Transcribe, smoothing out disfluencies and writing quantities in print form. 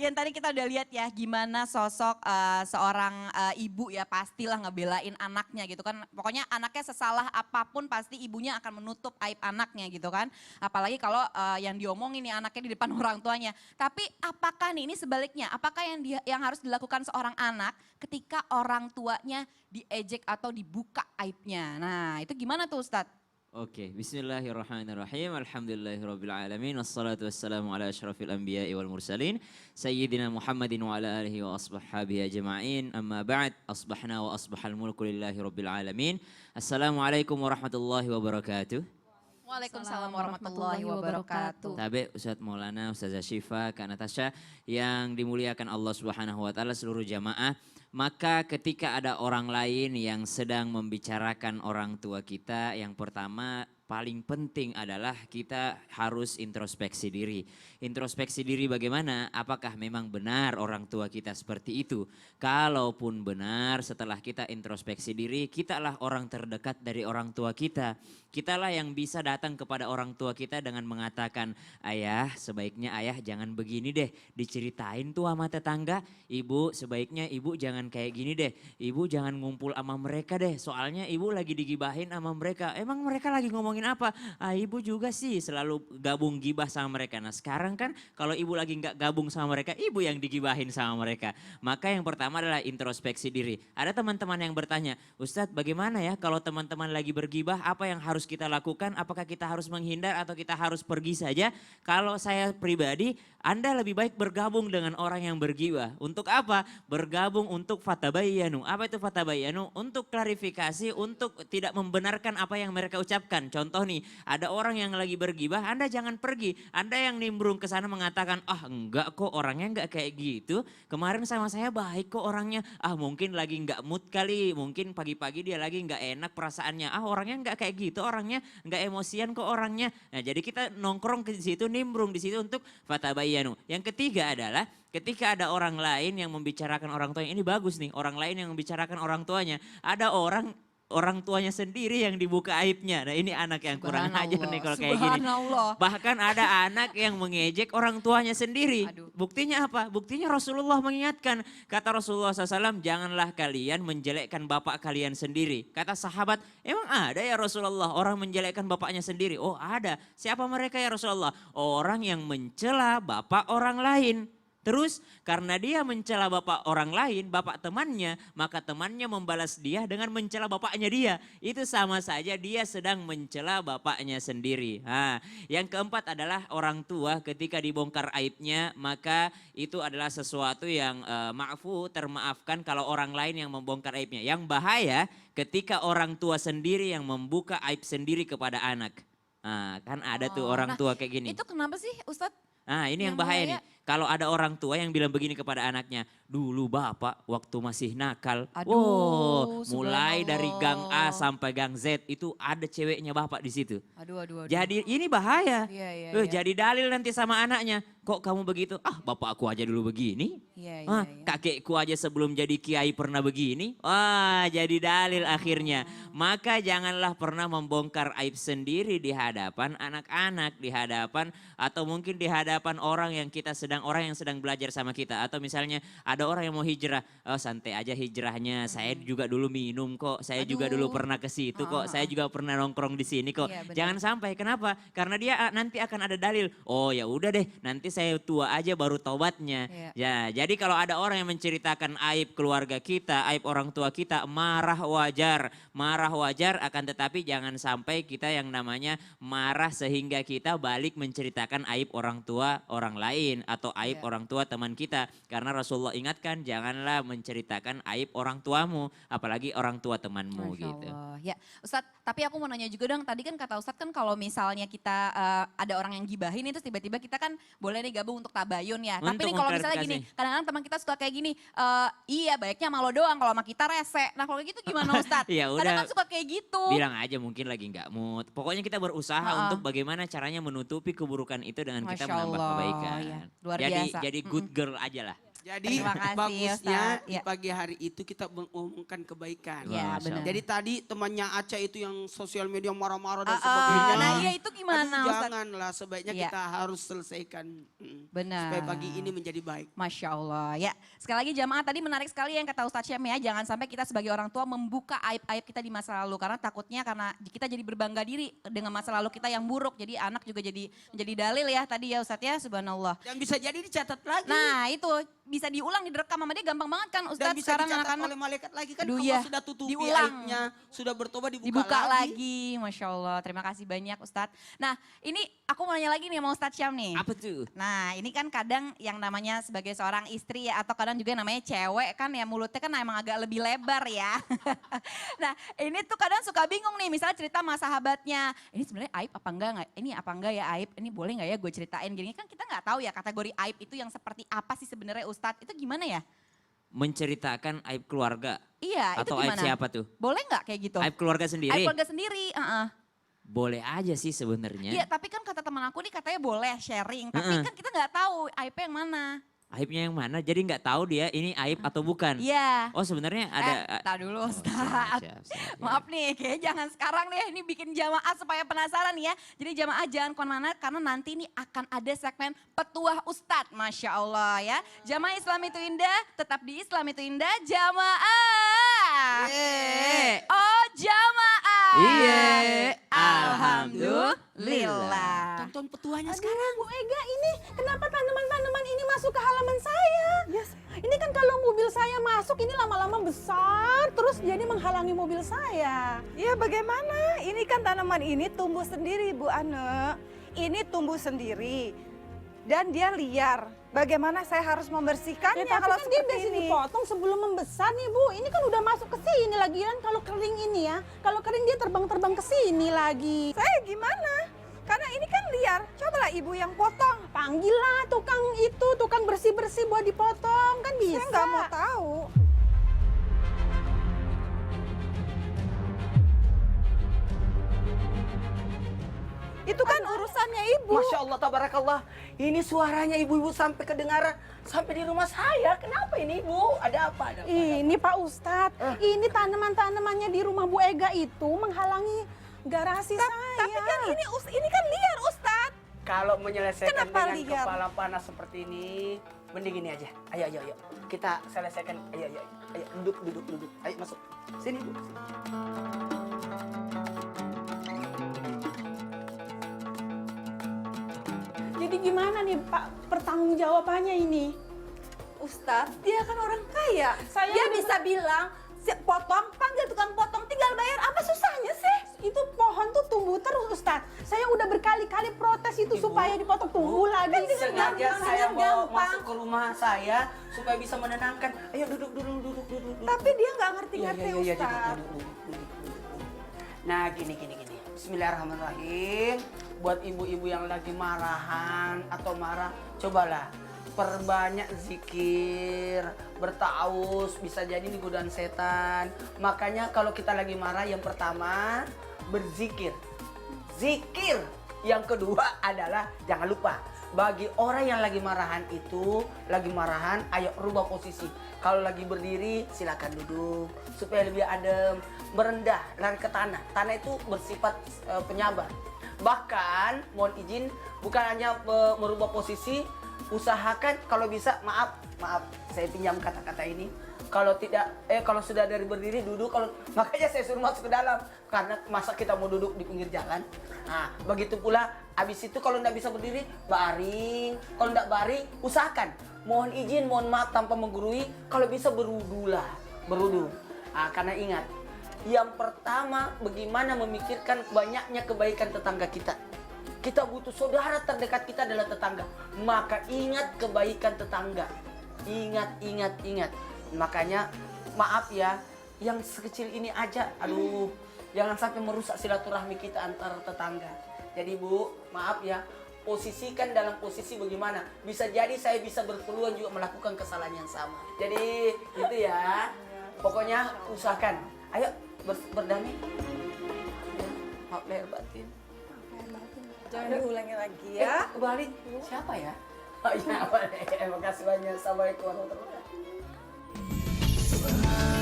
bagian tadi kita udah lihat ya gimana sosok seorang ibu ya pastilah ngebelain anaknya gitu kan. Pokoknya anaknya sesalah apapun pasti ibunya akan menutup aib anaknya gitu kan. Apalagi kalau yang diomongin nih anaknya di depan orang tuanya. Tapi apakah nih ini sebaliknya, apakah yang harus dilakukan seorang anak ketika orang tuanya diejek atau dibuka aibnya? Nah itu gimana tuh Ustadz? Oke, bismillahirrahmanirrahim. Alhamdulillahirabbil alamin. Wassalatu wassalamu ala asyrafil anbiya'i wal mursalin, sayyidina Muhammadin wa ala alihi wa ashabihi ajma'in. Amma ba'd, asbahna wa asbahal mulku lillahi rabbil alamin. Assalamualaikum warahmatullahi wabarakatuh. Waalaikumsalam warahmatullahi wabarakatuh. Tabe Ustadz Maulana, Ustazah Syifa, Kak Natasha yang dimuliakan Allah Subhanahu wa taala, seluruh jamaah. Maka ketika ada orang lain yang sedang membicarakan orang tua kita, yang pertama paling penting adalah kita harus introspeksi diri. Introspeksi diri bagaimana? Apakah memang benar orang tua kita seperti itu? Kalaupun benar, setelah kita introspeksi diri, kitalah orang terdekat dari orang tua kita. Kitalah yang bisa datang kepada orang tua kita dengan mengatakan, ayah sebaiknya ayah jangan begini deh, diceritain tuh sama tetangga. Ibu sebaiknya ibu jangan kayak gini deh, ibu jangan ngumpul sama mereka deh, soalnya ibu lagi digibahin sama mereka. Emang mereka lagi ngomongin apa? Ah ibu juga sih selalu gabung gibah sama mereka. Nah sekarang kan kalau ibu lagi nggak gabung sama mereka, ibu yang digibahin sama mereka. Maka yang pertama adalah introspeksi diri. Ada teman-teman yang bertanya, Ustadz bagaimana ya kalau teman-teman lagi bergibah, apa yang harus kita lakukan? Apakah kita harus menghindar atau kita harus pergi saja? Kalau saya pribadi, Anda lebih baik bergabung dengan orang yang bergibah. Untuk apa? Bergabung untuk fatabayyanu. Apa itu fatabayyanu? Untuk klarifikasi, untuk tidak membenarkan apa yang mereka ucapkan. Contoh nih, ada orang yang lagi bergibah, Anda jangan pergi. Anda yang nimbrung ke sana mengatakan, ah enggak kok orangnya enggak kayak gitu. Kemarin sama saya baik kok orangnya. Ah mungkin lagi enggak mood kali, mungkin pagi-pagi dia lagi enggak enak perasaannya. Ah orangnya enggak kayak gitu, orangnya enggak emosian kok orangnya. Nah jadi kita nongkrong ke situ, nimbrung di situ untuk fatabayyanu. Yang ketiga adalah ketika ada orang lain yang membicarakan orang tuanya, ini bagus nih, orang lain yang membicarakan orang tuanya. Ada orang tuanya sendiri yang dibuka aibnya. Nah ini anak yang kurang ajar nih kalau kayak gini. Bahkan ada anak yang mengejek orang tuanya sendiri. Aduh. Buktinya apa? Buktinya Rasulullah mengingatkan. Kata Rasulullah SAW, janganlah kalian menjelekkan bapak kalian sendiri. Kata sahabat, emang ada ya Rasulullah orang menjelekkan bapaknya sendiri? Oh ada. Siapa mereka ya Rasulullah? Orang yang mencela bapak orang lain. Terus karena dia mencela bapak orang lain, bapak temannya, maka temannya membalas dia dengan mencela bapaknya dia. Itu sama saja dia sedang mencela bapaknya sendiri. Nah, yang keempat adalah orang tua ketika dibongkar aibnya, maka itu adalah sesuatu yang ma'fu, termaafkan kalau orang lain yang membongkar aibnya. Yang bahaya ketika orang tua sendiri yang membuka aib sendiri kepada anak. Nah, kan ada tuh orang tua kayak gini. Itu kenapa sih Ustadz? Nah ini yang bahaya nih. Kalau ada orang tua yang bilang begini kepada anaknya, dulu bapak waktu masih nakal, Aduh, mulai dari gang A subhanallah. sampai gang Z itu ada ceweknya bapak di situ. Aduh. Jadi ini bahaya. Iya. Jadi dalil nanti sama anaknya, kok kamu begitu? Ah bapakku aja dulu begini. Iya. Kakekku aja sebelum jadi kiai pernah begini. Wah jadi dalil akhirnya. Maka janganlah pernah membongkar aib sendiri di hadapan anak-anak, di hadapan atau mungkin di hadapan orang yang orang yang sedang belajar sama kita. Atau misalnya ada orang yang mau hijrah, oh santai aja hijrahnya, saya juga dulu minum kok, saya juga dulu pernah ke situ kok, saya juga pernah nongkrong di sini kok. Iya, benar. Jangan sampai, kenapa? Karena dia nanti akan ada dalil, oh ya udah deh nanti saya tua aja baru tobatnya. Iya. Ya, jadi kalau ada orang yang menceritakan aib keluarga kita, aib orang tua kita, marah wajar akan tetapi jangan sampai kita yang namanya marah sehingga kita balik menceritakan aib orang tua orang lain atau aib orang tua teman kita. Karena Rasulullah ingatkan janganlah menceritakan aib orang tuamu, apalagi orang tua temanmu Masya gitu. Allah. Ya Ustadz, tapi aku mau nanya juga dong, tadi kan kata Ustadz kan kalau misalnya kita ada orang yang gibahin itu tiba-tiba kita kan boleh nih gabung untuk tabayun ya. Tapi Untuk nih kalau misalnya gini, kadang-kadang teman kita suka kayak gini, iya baiknya sama lo doang, kalau sama kita rese. Nah kalau kayak gitu gimana Ustadz? Ya Kadang udah, kan suka kayak gitu. bilang aja mungkin lagi nggak mood. Pokoknya kita berusaha untuk bagaimana caranya menutupi keburukan itu dengan kita Masya menambah Allah, kebaikan. ya. Luar biasa. Jadi good girl aja lah. Jadi Terima kasih, bagusnya Ustaz. di Ya. pagi hari itu kita mengumumkan kebaikan. Ya, Masya benar. Jadi tadi temannya Aca itu yang sosial media marah-marah dan Ah, sebagainya. nah iya itu gimana, Aduh, Ustaz? janganlah, sebaiknya Iya. kita harus selesaikan. Benar. Supaya pagi ini menjadi baik. Masya Allah. Ya, sekali lagi jamaah tadi menarik sekali yang kata Ustadz Syam ya. Jangan sampai kita sebagai orang tua membuka aib-aib kita di masa lalu. Karena takutnya karena kita jadi berbangga diri dengan masa lalu kita yang buruk. Jadi anak juga jadi menjadi dalil ya tadi ya Ustadz ya, subhanallah. Dan bisa jadi dicatat lagi. Nah itu bisa diulang, direkam sama dia gampang banget kan dan Ustadz bisa sekarang dicatat anak-anak. oleh malaikat lagi kan. Aduh, Allah iya. sudah tutupi Diulang. aibnya. Sudah bertobat Dibuka lagi. Masya Allah, terima kasih banyak Ustadz. Nah ini aku mau nanya lagi nih sama Ustadz Syam nih. Apa tuh? Nah ini kan kadang yang namanya sebagai seorang istri ya atau kadang juga namanya cewek kan ya mulutnya kan emang agak lebih lebar ya. Nah ini tuh kadang suka bingung nih misalnya cerita sama sahabatnya. Ini sebenarnya aib apa enggak? Ini apa enggak ya aib? Ini boleh nggak ya gue ceritain gini? Kan kita nggak tahu ya kategori aib itu yang seperti apa sih sebenarnya Ustadz. Itu gimana ya? Menceritakan aib keluarga Iya itu atau aib gimana? siapa tuh? Boleh nggak kayak gitu? Aib keluarga sendiri? Aib keluarga sendiri. Boleh aja sih sebenarnya. Iya tapi kan kata teman aku nih katanya boleh sharing. Tapi Heeh. kan kita nggak tahu aibnya yang mana. Aibnya yang mana? Jadi nggak tahu dia ini aib atau bukan. Iya. Oh sebenarnya ada. Tak dulu Oh, Ustaz. siap. Maaf nih, kayaknya jangan sekarang deh. Ini bikin jamaah supaya penasaran ya. Jadi jamaah jangan kemana-mana karena nanti ini akan ada segmen Petuah Ustadz. Masya Allah ya. Jamaah Islam itu indah, tetap di Islam itu indah. Jamaah. Yeay. Oh jamaah. Iya. Alhamdulillah. Tonton petuanya Aduh, sekarang. Bu Ega ini kenapa tanaman-tanaman ini masuk ke halaman saya? Yes. Ini kan kalau mobil saya masuk ini lama-lama besar terus jadi menghalangi mobil saya. Ya bagaimana? Ini kan tanaman ini tumbuh sendiri Bu Ane. Ini tumbuh sendiri dan dia liar. Bagaimana saya harus membersihkannya Ya, tapi kalau kan dia seperti biasa ini? dipotong sebelum membesar nih Bu. Ini kan udah masuk ke sini lagi kan kalau kering ini ya. Kalau kering dia terbang-terbang ke sini lagi. Saya gimana? Karena ini kan liar. Cobalah ibu yang potong. Panggillah tukang bersih-bersih buat dipotong kan bisa. Saya nggak mau tahu. Itu kan urusannya ibu. Masya Allah, tabarakallah. Ini suaranya ibu-ibu sampai kedengaran. Sampai di rumah saya. Kenapa ini ibu? Ada apa? Ada apa? Ini Pak Ustadz, ini tanaman-tanamannya di rumah Bu Ega itu menghalangi garasi saya. Tapi kan ini kan liar Ustadz. Kalau menyelesaikan Kenapa dengan liar? kepala panas seperti ini, mending gini aja. Ayo. Kita selesaikan. Ayo. Duduk. Ayo masuk. Sini, Bu. Jadi gimana nih Pak pertanggungjawabannya ini? Ustadz, dia kan orang kaya. Saya Dia udah- bisa bilang, potong, panggil tukang potong, tinggal bayar. Apa susahnya sih? Itu pohon tuh tumbuh terus Ustadz. Saya udah berkali-kali protes itu Ibu, supaya dipotong tumbuh lagi. Sengaja gampang, saya bawa gampang. masuk ke rumah saya supaya bisa menenangkan. Ayo duduk. Tapi dia nggak ngerti-ngerti Iya, Ustadz. duduk. Nah gini. Bismillahirrahmanirrahim. Buat ibu-ibu yang lagi marahan atau marah, cobalah perbanyak zikir, bertaus, bisa jadi ini godaan setan. Makanya kalau kita lagi marah, yang pertama berzikir. Zikir. Yang kedua adalah jangan lupa bagi orang yang lagi marahan itu, ayo rubah posisi. Kalau lagi berdiri silakan duduk supaya lebih adem, merendah, lari ke tanah. Tanah itu bersifat penyabar. Bahkan mohon izin bukan hanya merubah posisi, usahakan kalau bisa maaf saya pinjam kata-kata ini. Kalau sudah dari berdiri duduk, makanya saya suruh masuk ke dalam karena masa kita mau duduk di pinggir jalan. Nah, begitu pula habis itu kalau tidak bisa berdiri baring, kalau tidak baring usahakan mohon izin, mohon maaf tanpa menggurui, kalau bisa berudu. Nah, karena ingat, yang pertama bagaimana memikirkan banyaknya kebaikan tetangga kita. Kita butuh saudara terdekat kita adalah tetangga. Maka ingat kebaikan tetangga. Ingat. Makanya maaf ya, yang sekecil ini aja, aduh, jangan sampai merusak silaturahmi kita antar tetangga. Jadi Bu, maaf ya, posisikan dalam posisi bagaimana. Bisa jadi saya bisa berpeluang juga melakukan kesalahan yang sama. Jadi itu ya, pokoknya usahakan. Ayo berdamai. Ya, maaf lahir batin. Jangan diulangi lagi ya. Kembali siapa ya? Oh iya boleh. Terima kasih banyak. Assalamualaikum warahmatullahi wabarakatuh.